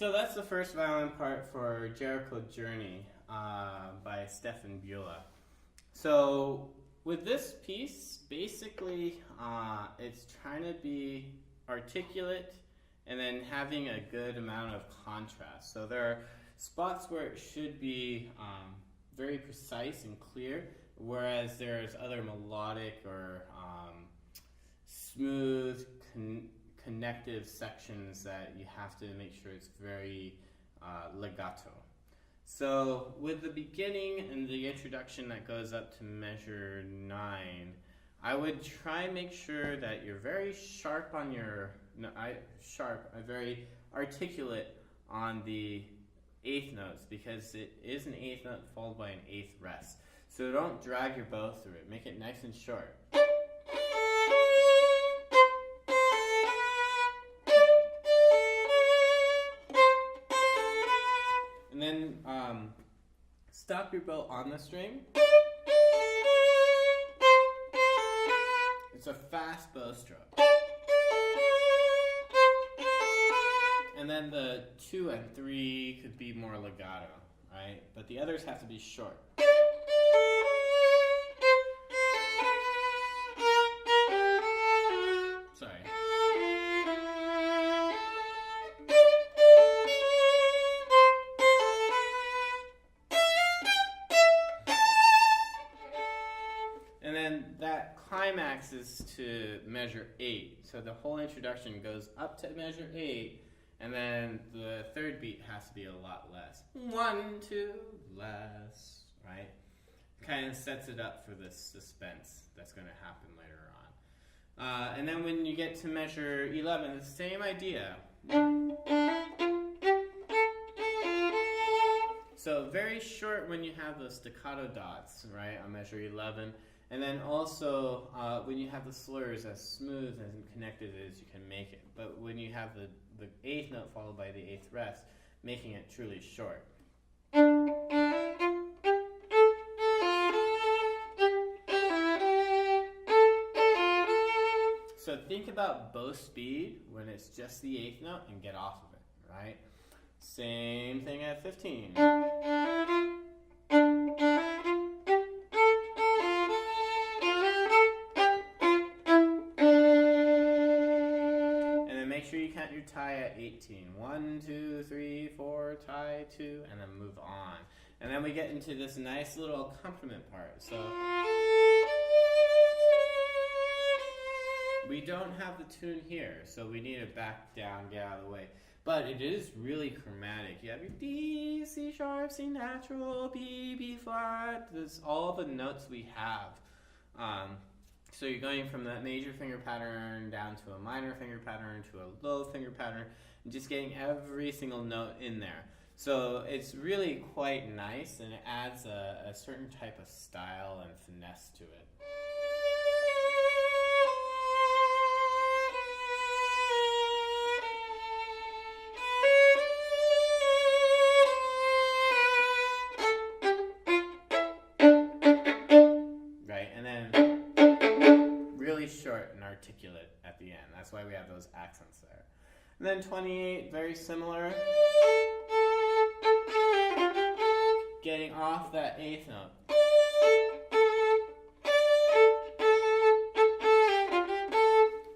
So that's the first violin part for Jericho Journey by Stefan Bulla. So with this piece, basically it's trying to be articulate and then having a good amount of contrast. So there are spots where it should be very precise and clear, whereas there's other melodic or smooth connective sections that you have to make sure it's very legato. So with the beginning and the introduction that goes up to measure 9, I would try and make sure that you're very sharp on your, very articulate on the 8th notes, because it is an 8th note followed by an 8th rest. So don't drag your bow through it. Make it nice and short. And then stop your bow on the string. It's a fast bow stroke. And then the 2 and 3 could be more legato, right? But the others have to be short. Sorry. And then that climax is to measure 8. So the whole introduction goes up to measure 8, and then the third beat has to be a lot less. 1, 2, less, right? Kind of sets it up for this suspense that's going to happen later on. And then when you get to measure 11, the same idea. So very short when you have those staccato dots, right, on measure 11. And then also when you have the slurs, as smooth and connected as you can make it. But when you have the 8th note followed by the 8th rest, making it truly short. So think about bow speed when it's just the 8th note and get off of it, right? Same thing at 15. Count your tie at 18. 1, 2, 3, 4, tie 2, and then move on. And then we get into this nice little accompaniment part. So we don't have the tune here, so we need to back down, get out of the way. But it is really chromatic. You have your D, C sharp, C natural, B, B flat. There's all the notes we have. So you're going from that major finger pattern down to a minor finger pattern to a low finger pattern, and just getting every single note in there. So it's really quite nice, and it adds a certain type of style and finesse to it. Short and articulate at the end. That's why we have those accents there. And then 28, very similar. Getting off that 8th note.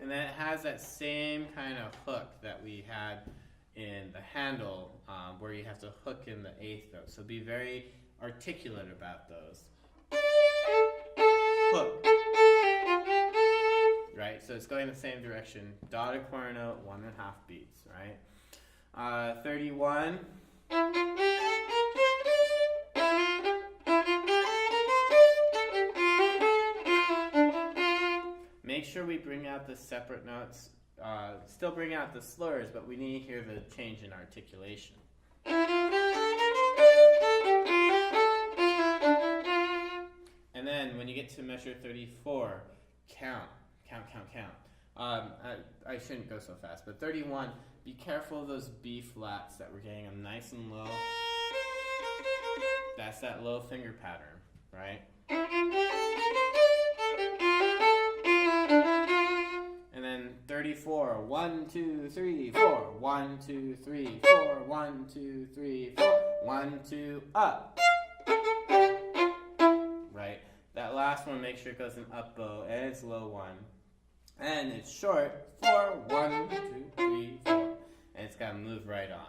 And then it has that same kind of hook that we had in the handle, where you have to hook in the 8th note. So be very articulate about those. Hook. Right, so it's going the same direction. Dotted quarter note, 1.5 beats, right? 31. Make sure we bring out the separate notes. Still bring out the slurs, but we need to hear the change in articulation. And then when you get to measure 34, count. I shouldn't go so fast, but 31, be careful of those B flats that we're getting them nice and low. That's that low finger pattern, right? And then 34, 1, 1, 2, 3, 4. 1, 2, 3, 4. 1, 2, 3, 4. 1, 2, up. Right? That last one, make sure it goes in up bow and it's low 1. And it's short 4. 1, 2, 3, 4. And it's got to move right on.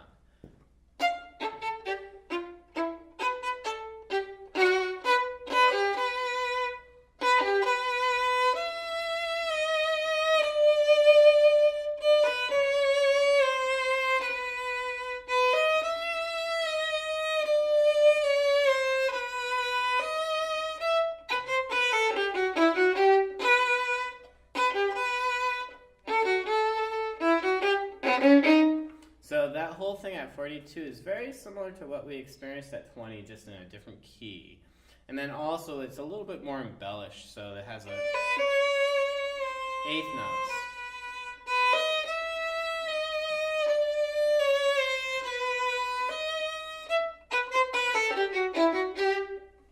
So that whole thing at 42 is very similar to what we experienced at 20, just in a different key. And then also it's a little bit more embellished, so it has a eighth notes.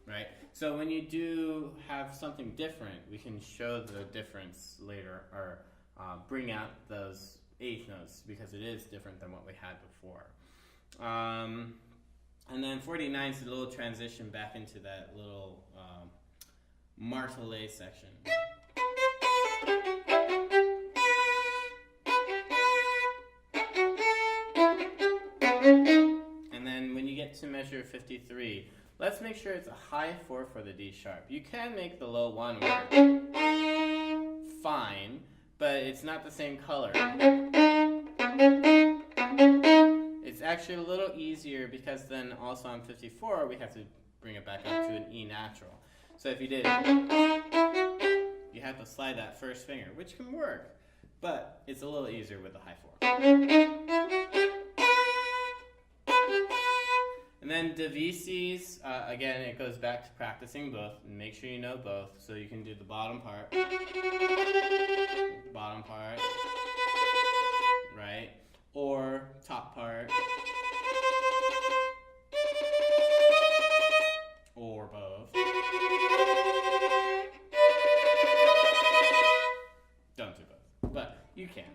Right? So when you do have something different, we can show the difference later, or bring out those eighth notes, because it is different than what we had before. And then 49 is a little transition back into that little martelet section. And then when you get to measure 53, let's make sure it's a high 4 for the D sharp. You can make the low 1 work fine, but it's not the same color. It's actually a little easier, because then also on 54 we have to bring it back up to an E natural. So if you did, you have to slide that first finger, which can work, but it's a little easier with the high 4. And then divises, again, it goes back to practicing both, and make sure you know both, so you can do the bottom part, right, or top part, or both. Don't do both, but you can.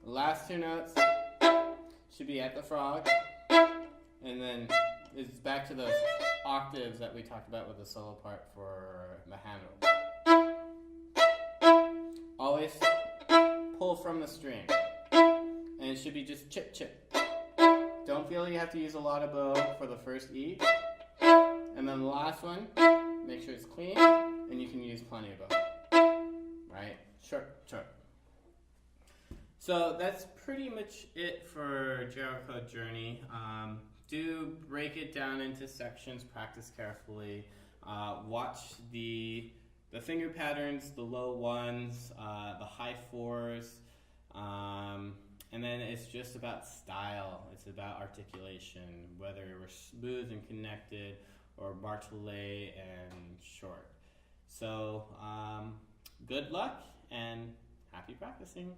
Last two notes should be at the frog, and then it's back to those octaves that we talked about with the solo part for the handle. Always pull from the string, and it should be just chip chip. Don't feel you have to use a lot of bow for the first E, and then the last one, make sure it's clean, and you can use plenty of bow. Right? Short, short. So that's pretty much it for Jericho Journey. Do break it down into sections, practice carefully, watch the finger patterns, the low 1s, the high 4s, and then it's just about style. It's about articulation, whether we're smooth and connected or martelet and short. So good luck and happy practicing.